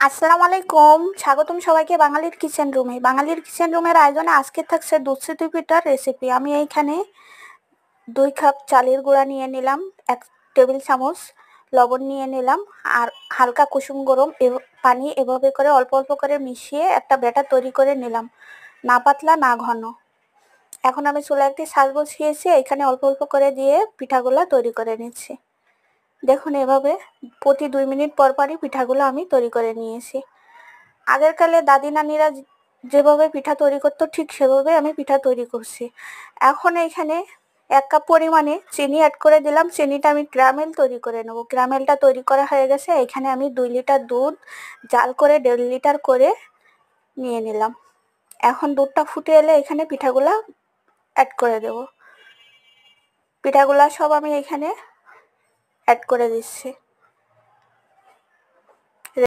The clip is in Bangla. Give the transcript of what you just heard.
আসসালামু আলাইকুম, স্বাগতম সবাইকে বাঙালির কিচেন রুমে। বাঙালির কিচেন রুমের আয়োজনে আজকে থাকছে দুধ পিঠার রেসিপি। আমি এইখানে 2 কাপ চালের গুঁড়া নিয়ে নিলাম, 1 টেবিল চামচ লবণ নিয়ে নিলাম, আর হালকা কুসুম গরম পানি এভাবে করে অল্প অল্প করে মিশিয়ে একটা ব্যাটার তৈরি করে নিলাম, না পাতলা না ঘন। এখন আমি চুলায় একটি ছাঁচ বসিয়েছি, এখানে অল্প অল্প করে দিয়ে পিঠাগুলো তৈরি করে নিচ্ছি। দেখুন, এভাবে প্রতি 2 মিনিট পর পরই পিঠাগুলো আমি তৈরি করে নিয়েছি। আগের কালে দাদি নানিরা যেভাবে পিঠা তৈরি করতো ঠিক সেভাবে আমি পিঠা তৈরি করছি। এখন এখানে 1 কাপ পরিমাণে চিনি অ্যাড করে দিলাম। চিনিটা আমি ক্যারামেল তৈরি করে নেব। ক্যারামেলটা তৈরি করা হয়ে গেছে। এখানে আমি 2 লিটার দুধ জাল করে 1.5 লিটার করে নিয়ে নিলাম। এখন দুধটা ফুটে এলে এখানে পিঠাগুলা অ্যাড করে দেব। পিঠাগুলা সব আমি এখানে অ্যাড করে দিচ্ছি।